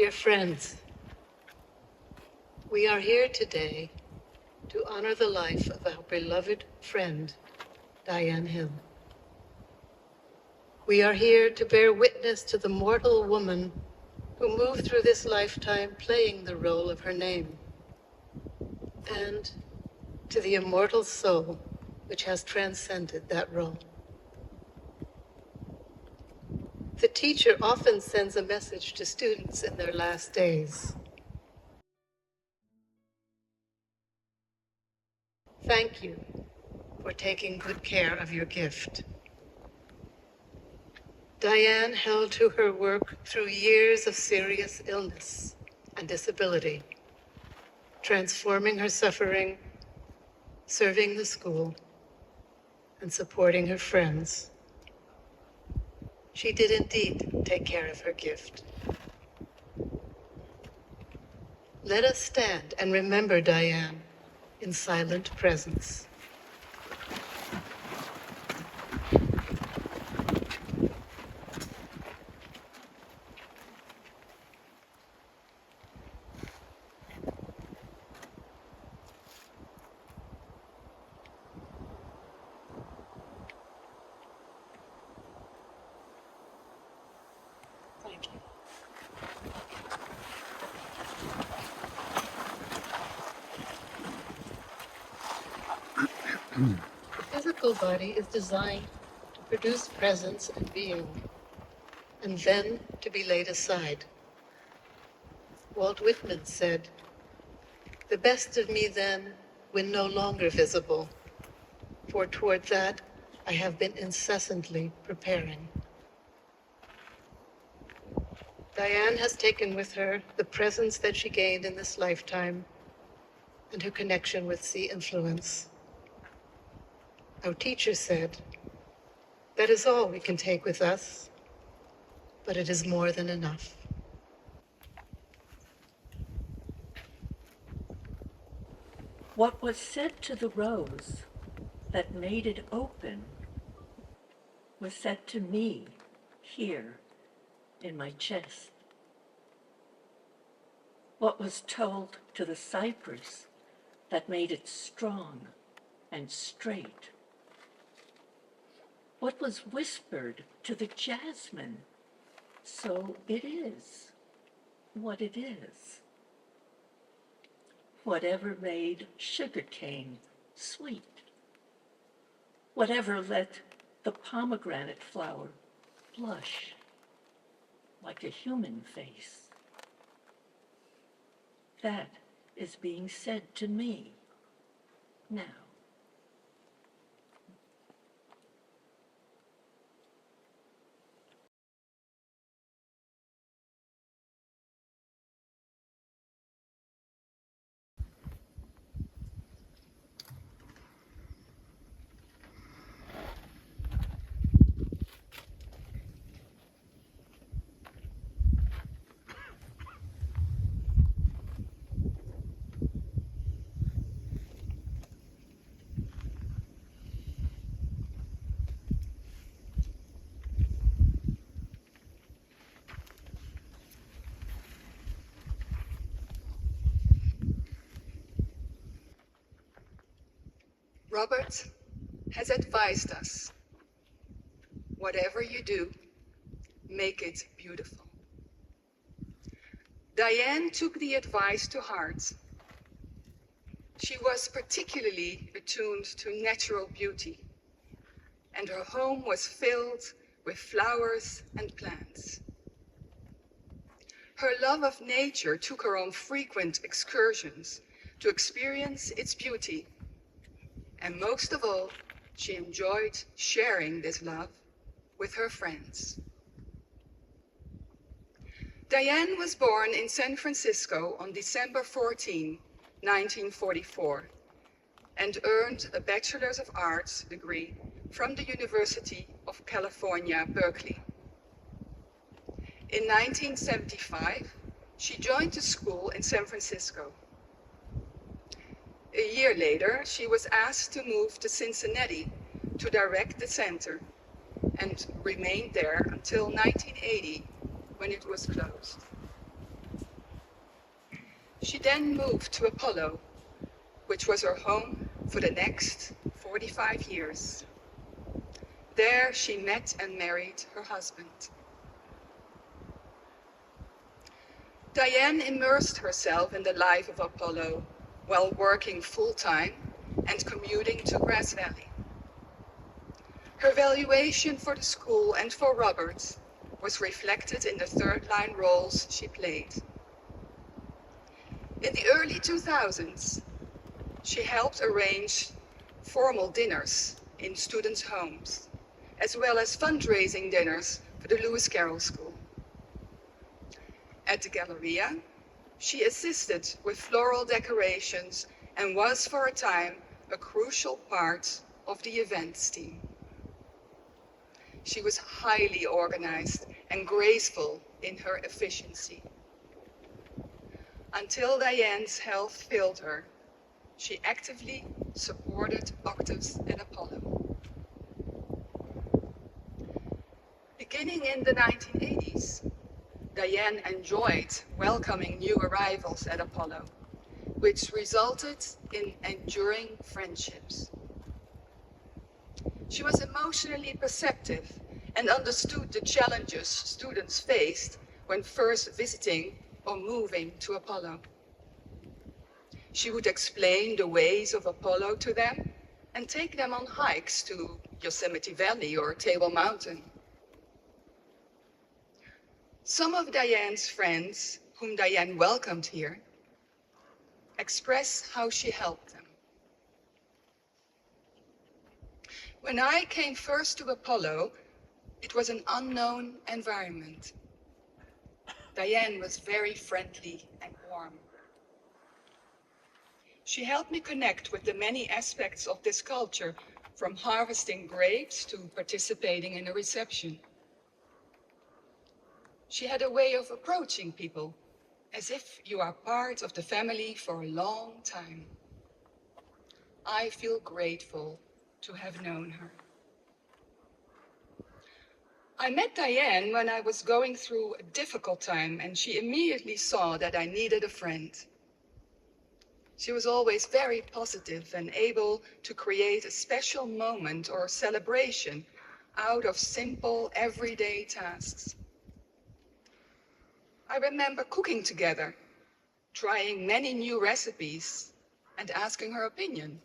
Dear friends, we are here today to honor the life of our beloved friend, Diane Hill. We are here to bear witness to the mortal woman who moved through this lifetime playing the role of her name, and to the immortal soul which has transcended that role. The teacher often sends a message to students in their last days. Thank you for taking good care of your gift. Diane held to her work through years of serious illness and disability, transforming her suffering, serving the school, and supporting her friends. She did indeed take care of her gift. Let us stand and remember Diane in silent presence. Thank you. The physical body is designed to produce presence and being, and then to be laid aside. Walt Whitman said, "The best of me then, when no longer visible, for toward that I have been incessantly preparing." Diane has taken with her the presence that she gained in this lifetime and her connection with sea influence. Our teacher said, "That is all we can take with us, but it is more than enough." What was said to the rose that made it open was said to me here in my chest. What was told to the cypress that made it strong and straight? What was whispered to the jasmine? So it is what it is. Whatever made sugarcane sweet, whatever let the pomegranate flower blush like a human face, that is being said to me now. Robert has advised us, whatever you do, make it beautiful. Diane took the advice to heart. She was particularly attuned to natural beauty, and her home was filled with flowers and plants. Her love of nature took her on frequent excursions to experience its beauty. And most of all, she enjoyed sharing this love with her friends. Diane was born in San Francisco on December 14, 1944, and earned a Bachelor's of Arts degree from the University of California, Berkeley. In 1975, she joined the school in San Francisco. A year later, she was asked to move to Cincinnati to direct the center and remained there until 1980, when it was closed. She then moved to Apollo, which was her home for the next 45 years. There she met and married her husband. Diane immersed herself in the life of Apollo while working full-time and commuting to Grass Valley. Her valuation for the school and for Robert was reflected in the third-line roles she played. In the early 2000s, she helped arrange formal dinners in students' homes, as well as fundraising dinners for the Lewis Carroll School. At the Galleria, she assisted with floral decorations and was for a time a crucial part of the events team. She was highly organized and graceful in her efficiency. Until Diane's health failed her, she actively supported octaves at Apollo. Beginning in the 1980s, Diane enjoyed welcoming new arrivals at Apollo, which resulted in enduring friendships. She was emotionally perceptive and understood the challenges students faced when first visiting or moving to Apollo. She would explain the ways of Apollo to them and take them on hikes to Yosemite Valley or Table Mountain. Some of Diane's friends, whom Diane welcomed here, express how she helped them. When I came first to Apollo, it was an unknown environment. Diane was very friendly and warm. She helped me connect with the many aspects of this culture, from harvesting grapes to participating in a reception. She had a way of approaching people, as if you are part of the family for a long time. I feel grateful to have known her. I met Diane when I was going through a difficult time, and she immediately saw that I needed a friend. She was always very positive and able to create a special moment or celebration out of simple, everyday tasks. I remember cooking together, trying many new recipes, and asking her opinion.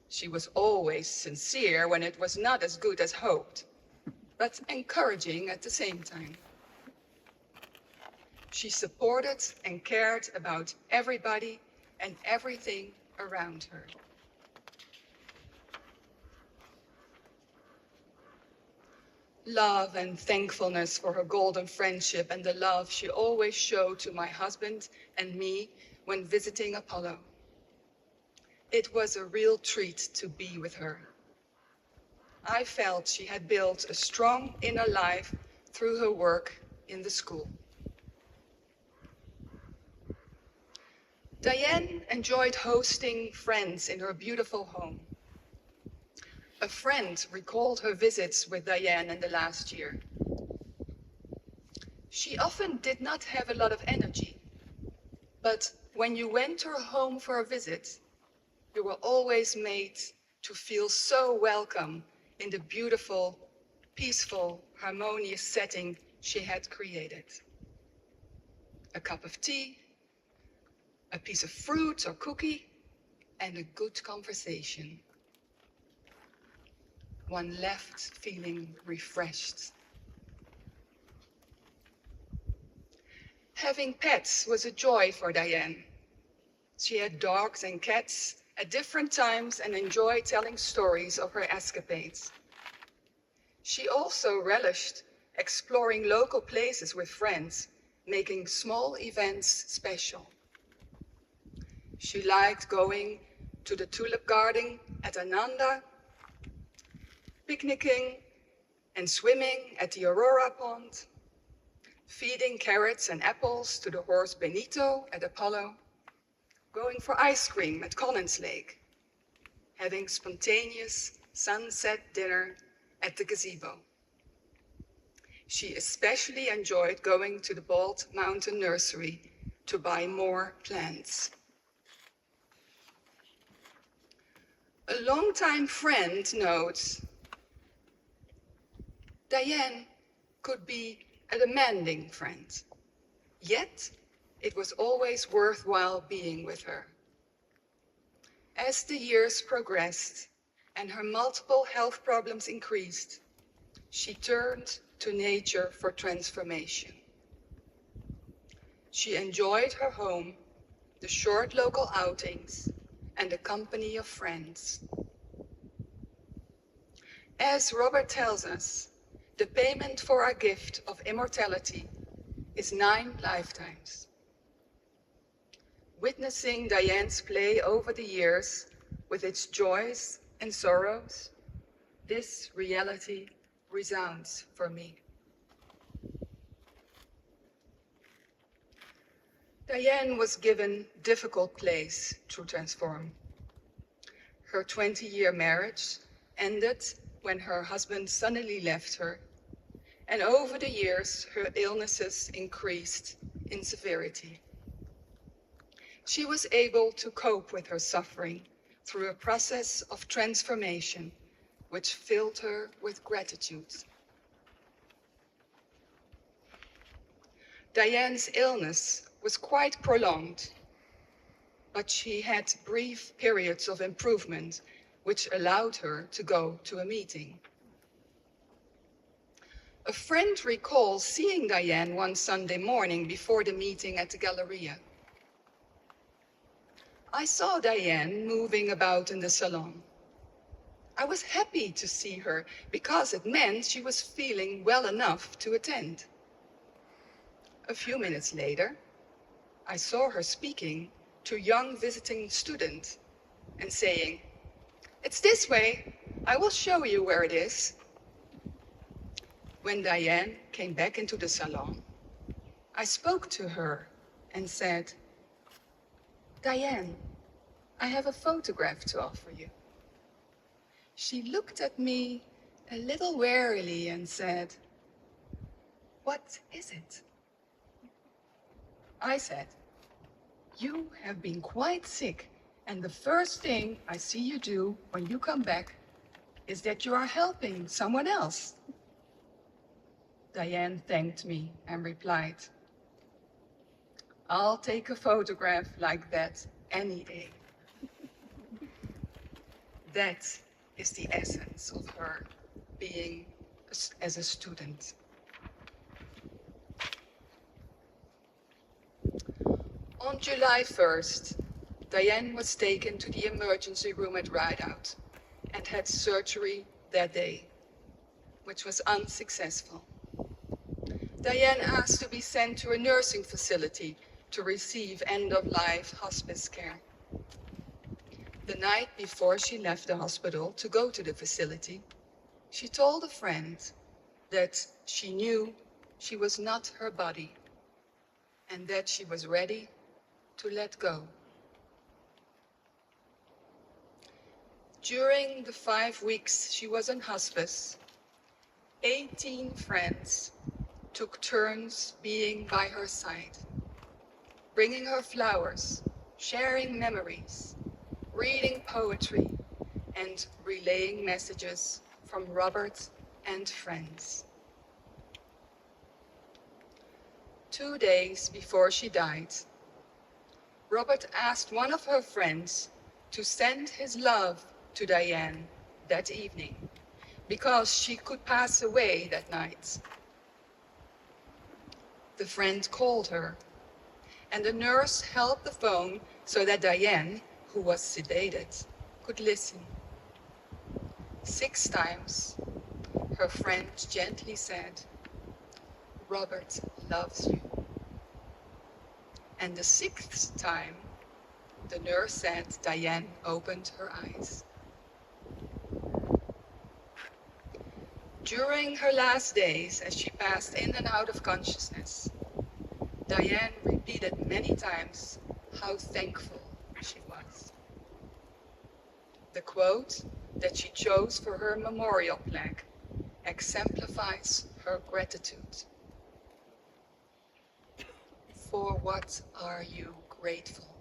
She was always sincere when it was not as good as hoped, but encouraging at the same time. She supported and cared about everybody and everything around her. Love and thankfulness for her golden friendship and the love she always showed to my husband and me when visiting Apollo. It was a real treat to be with her. I felt she had built a strong inner life through her work in the school. Diane enjoyed hosting friends in her beautiful home. A friend recalled her visits with Diane in the last year. She often did not have a lot of energy, but when you went to her home for a visit, you were always made to feel so welcome in the beautiful, peaceful, harmonious setting she had created. A cup of tea, a piece of fruit or cookie, and a good conversation. One left feeling refreshed. Having pets was a joy for Diane. She had dogs and cats at different times and enjoyed telling stories of her escapades. She also relished exploring local places with friends, making small events special. She liked going to the tulip garden at Ananda, picnicking and swimming at the Aurora Pond, feeding carrots and apples to the horse Benito at Apollo, going for ice cream at Collins Lake, having spontaneous sunset dinner at the gazebo. She especially enjoyed going to the Bald Mountain Nursery, to buy more plants. A longtime friend notes, Diane could be a demanding friend, yet it was always worthwhile being with her. As the years progressed and her multiple health problems increased, she turned to nature for transformation. She enjoyed her home, the short local outings, and the company of friends. As Robert tells us, the payment for our gift of immortality is 9 lifetimes. Witnessing Diane's play over the years, with its joys and sorrows, this reality resounds for me. Diane was given difficult plays to transform. Her 20-year marriage ended when her husband suddenly left her, and over the years her illnesses increased in severity. She was able to cope with her suffering through a process of transformation which filled her with gratitude. Diane's illness was quite prolonged, but she had brief periods of improvement which allowed her to go to a meeting. A friend recalls seeing Diane one Sunday morning before the meeting at the Galleria. I saw Diane moving about in the salon. I was happy to see her because it meant she was feeling well enough to attend. A few minutes later, I saw her speaking to a young visiting student and saying, "It's this way, I will show you where it is." When Diane came back into the salon, I spoke to her and said, "Diane, I have a photograph to offer you." She looked at me a little warily and said, "What is it?" I said, "You have been quite sick, and the first thing I see you do when you come back is that you are helping someone else." Diane thanked me and replied, "I'll take a photograph like that any day." That is the essence of her being as a student. On July 1st, Diane was taken to the emergency room at Rideout and had surgery that day, which was unsuccessful. Diane asked to be sent to a nursing facility to receive end-of-life hospice care. The night before she left the hospital to go to the facility, she told a friend that she knew she was not her body and that she was ready to let go. During the 5 weeks she was in hospice, 18 friends took turns being by her side, bringing her flowers, sharing memories, reading poetry, and relaying messages from Robert and friends. 2 days before she died, Robert asked one of her friends to send his love to Diane that evening, because she could pass away that night. The friend called her, and the nurse held the phone so that Diane, who was sedated, could listen. 6 times, her friend gently said, "Robert loves you." And the 6th time, the nurse said Diane opened her eyes. During her last days, as she passed in and out of consciousness, Diane repeated many times how thankful she was. The quote that she chose for her memorial plaque exemplifies her gratitude. For what are you grateful?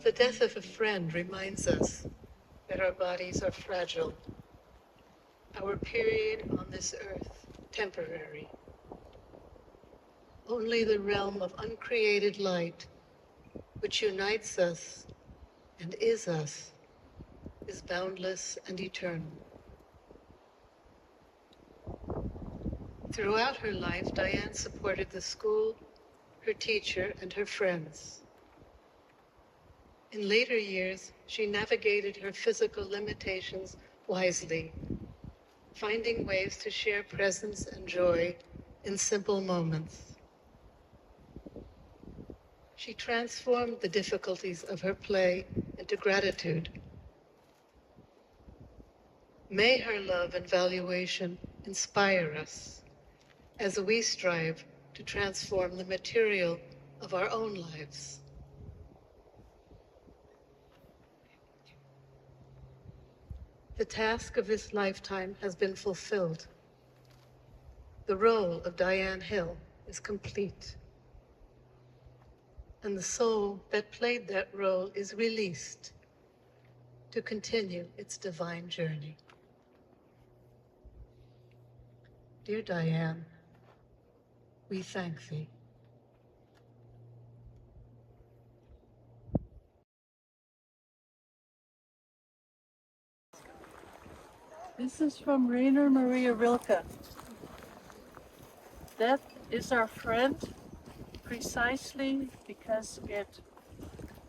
The death of a friend reminds us that our bodies are fragile, our period on this earth temporary. Only the realm of uncreated light, which unites us and is us, is boundless and eternal. Throughout her life, Diane supported the school, her teacher, and her friends. In later years, she navigated her physical limitations wisely, finding ways to share presence and joy in simple moments. She transformed the difficulties of her play into gratitude. May her love and valuation inspire us as we strive to transform the material of our own lives. The task of this lifetime has been fulfilled. The role of Diane Hill is complete. And the soul that played that role is released to continue its divine journey. Dear Diane, we thank thee. This is from Rainer Maria Rilke. Death is our friend precisely because it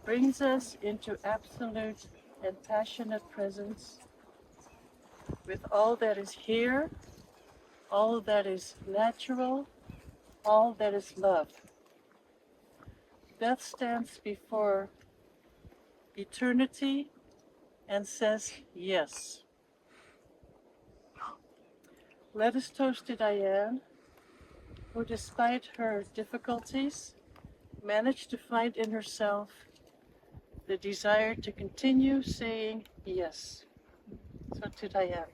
brings us into absolute and passionate presence with all that is here, all that is natural, all that is love. Death stands before eternity and says yes. Let us toast to Diane, who despite her difficulties managed to find in herself the desire to continue saying yes. So to Diane.